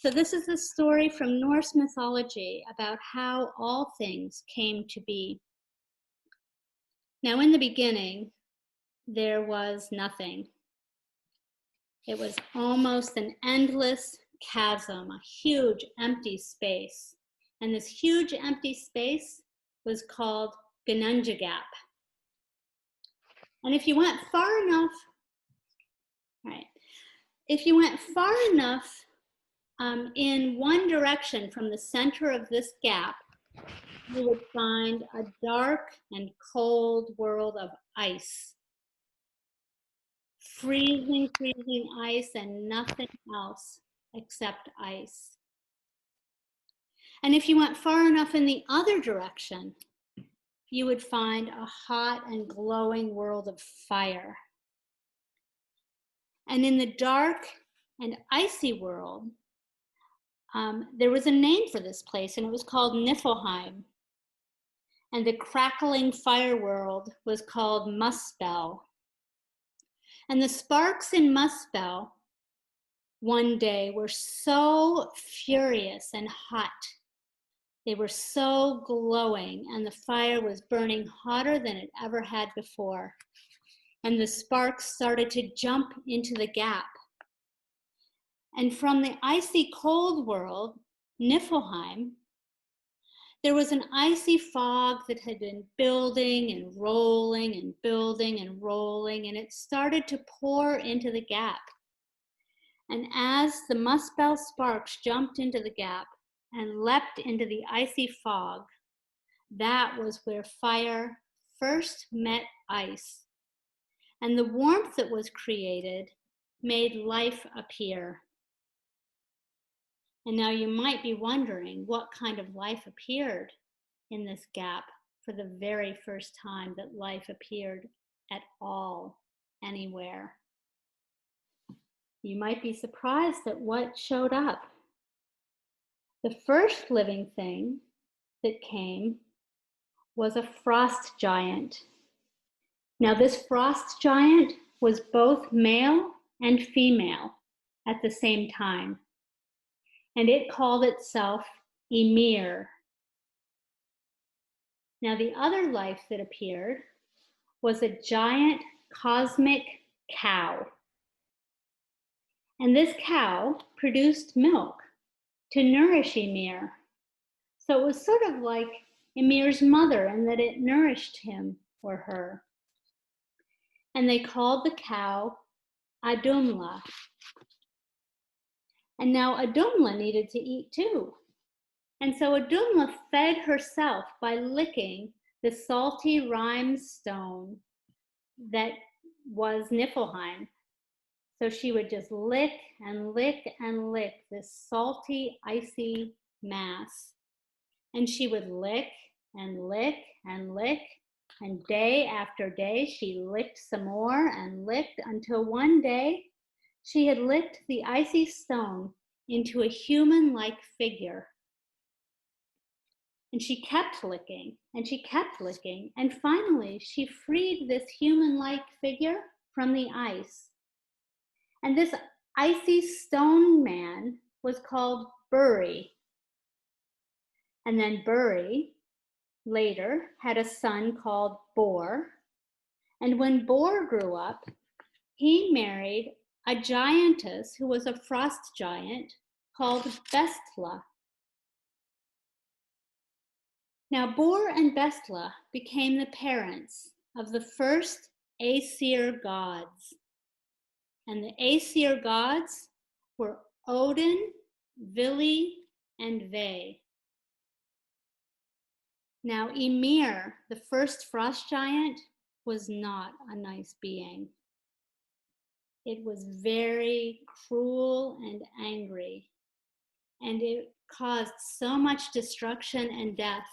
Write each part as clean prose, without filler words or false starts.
So this is a story from Norse mythology about how all things came to be. Now, in the beginning, there was nothing. It was almost an endless chasm, a huge empty space. And this huge empty space was called Gap. And if you went far enough, in one direction from the center of this gap, you would find a dark and cold world of ice. Freezing ice and nothing else except ice. And if you went far enough in the other direction, you would find a hot and glowing world of fire. And in the dark and icy world, there was a name for this place, and it was called Niflheim. And the crackling fire world was called Muspell. And the sparks in Muspell one day were so furious and hot. They were so glowing, and the fire was burning hotter than it ever had before. And the sparks started to jump into the gap. And from the icy cold world, Niflheim, there was an icy fog that had been building and rolling and building and rolling, and it started to pour into the gap. And as the Muspell sparks jumped into the gap and leapt into the icy fog, that was where fire first met ice. And the warmth that was created made life appear. And now you might be wondering what kind of life appeared in this gap for the very first time that life appeared at all, anywhere. You might be surprised at what showed up. The first living thing that came was a frost giant. Now, this frost giant was both male and female at the same time. And it called itself Ymir. Now, the other life that appeared was a giant cosmic cow. And this cow produced milk to nourish Ymir. So it was sort of like Ymir's mother in that it nourished him or her. And they called the cow Adumla. And now Adumla needed to eat too. And so Adumla fed herself by licking the salty limestone that was Niflheim. So she would just lick and lick and lick this salty, icy mass. And she would lick and lick and lick. And day after day, she licked some more and licked until one day, she had licked the icy stone into a human-like figure. And she kept licking, and she kept licking, and finally she freed this human-like figure from the ice. And this icy stone man was called Buri. And then Buri later had a son called Bor. And when Bor grew up, he married a giantess who was a frost giant called Bestla. Now, Bor and Bestla became the parents of the first Aesir gods. And the Aesir gods were Odin, Vili, and Ve. Now, Ymir, the first frost giant, was not a nice being. It was very cruel and angry, and it caused so much destruction and death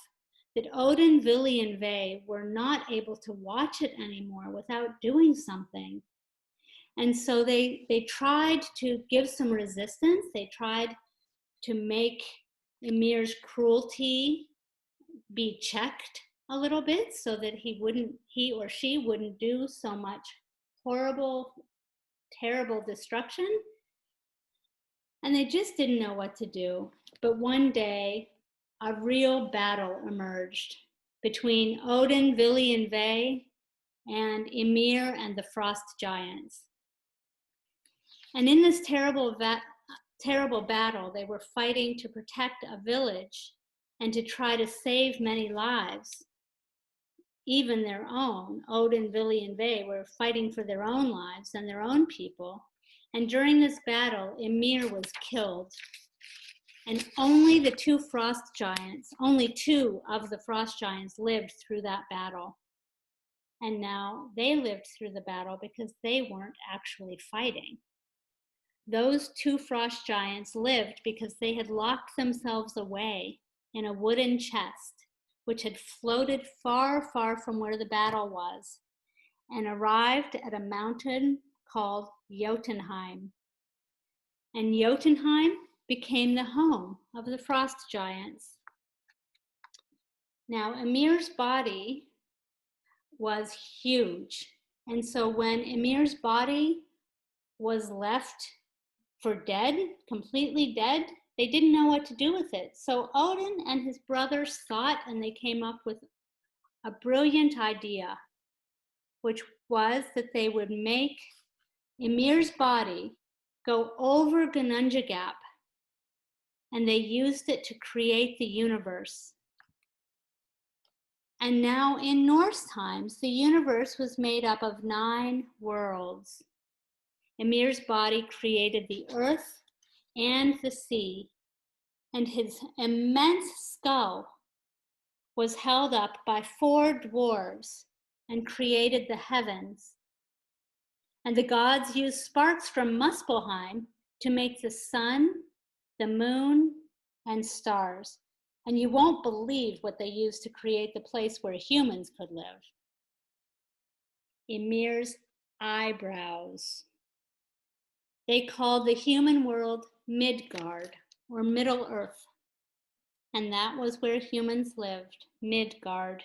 that Odin, Vili, and Ve were not able to watch it anymore without doing something. And so they tried to give some resistance. They tried to make Ymir's cruelty be checked a little bit so that he or she wouldn't do so much horrible, terrible destruction. And they just didn't know what to do. But one day, a real battle emerged between Odin, Vili, and Ve, and Ymir and the frost giants. And in this terrible battle, they were fighting to protect a village and to try to save many lives, even their own. Odin, Vili, and Ve were fighting for their own lives and their own people. And during this battle, Ymir was killed. And only the two of the frost giants lived through that battle. And now they lived through the battle because they weren't actually fighting. Those two frost giants lived because they had locked themselves away in a wooden chest, which had floated far, far from where the battle was, and arrived at a mountain called Jotunheim. And Jotunheim became the home of the frost giants. Now, Ymir's body was huge. And so when Ymir's body was left for dead, completely dead, they didn't know what to do with it. So Odin and his brothers thought, and they came up with a brilliant idea, which was that they would make Ymir's body go over Ginnungagap, and they used it to create the universe. And now in Norse times, the universe was made up of 9 worlds. Ymir's body created the earth and the sea, and his immense skull was held up by 4 dwarves and created the heavens. And the gods used sparks from Muspelheim to make the sun, the moon, and stars. And you won't believe what they used to create the place where humans could live. Ymir's eyebrows. They called the human world Midgard, or Middle Earth. And that was where humans lived, Midgard.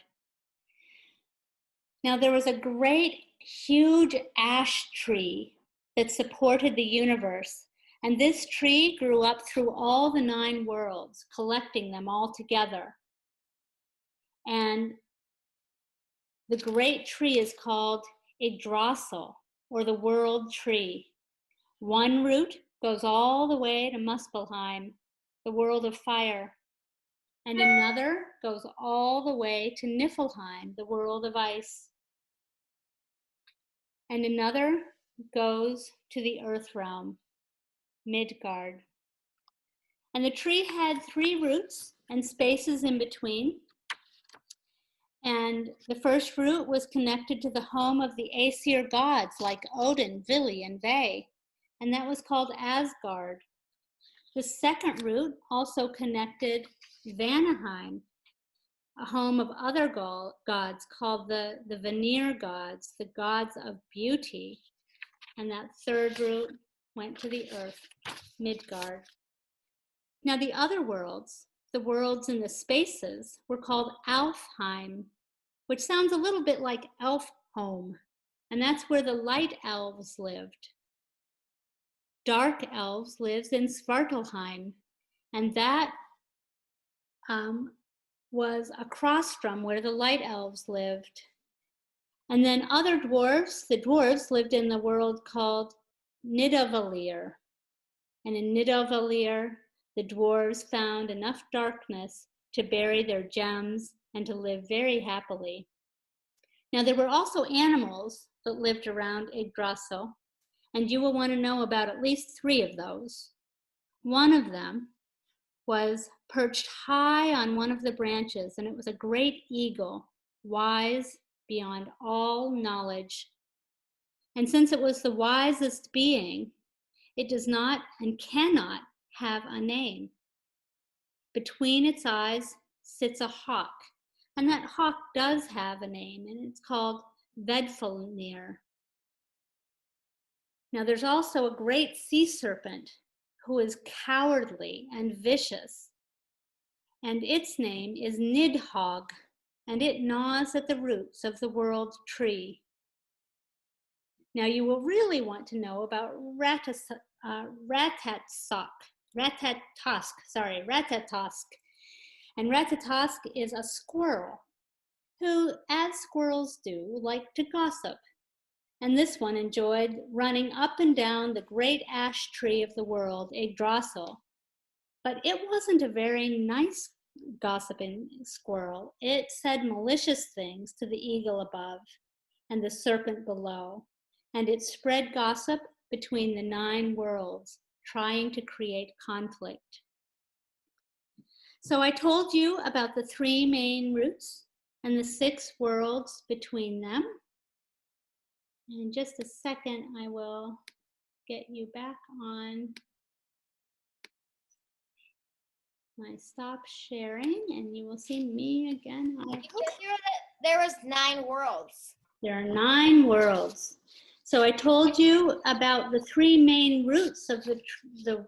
Now there was a great, huge ash tree that supported the universe. And this tree grew up through all the 9 worlds, collecting them all together. And the great tree is called Yggdrasil, or the world tree. One root goes all the way to Muspelheim, the world of fire. And another goes all the way to Niflheim, the world of ice. And another goes to the earth realm, Midgard. And the tree had 3 roots and spaces in between. And the first root was connected to the home of the Aesir gods like Odin, Vili, and Ve, and that was called Asgard. The second root also connected Vanaheim, a home of other gods called the Vanir gods, the gods of beauty. And that third root went to the earth, Midgard. Now the other worlds, the worlds in the spaces, were called Alfheim, which sounds a little bit like elf home. And that's where the light elves lived. Dark elves lived in Svartalheim, and that was across from where the light elves lived. And then other dwarves, the dwarves lived in the world called Nidavellir. And in Nidavellir, the dwarves found enough darkness to bury their gems and to live very happily. Now there were also animals that lived around Yggdrasil, and you will want to know about at least 3 of those. One of them was perched high on one of the branches, and it was a great eagle, wise beyond all knowledge. And since it was the wisest being, it does not and cannot have a name. Between its eyes sits a hawk, and that hawk does have a name, and it's called Vedfulnir. Now there's also a great sea serpent who is cowardly and vicious, and its name is Nidhogg, and it gnaws at the roots of the world tree. Now you will really want to know about Ratatosk. And Ratatosk is a squirrel who, as squirrels do, like to gossip. And this one enjoyed running up and down the great ash tree of the world, Yggdrasil. But it wasn't a very nice gossiping squirrel. It said malicious things to the eagle above and the serpent below, and it spread gossip between the 9 worlds, trying to create conflict. So I told you about the 3 main roots and the 6 worlds between them. In just a second, I will get you back on my stop sharing, and you will see me again. There was 9 worlds. There are 9 worlds. So I told you about the 3 main roots of the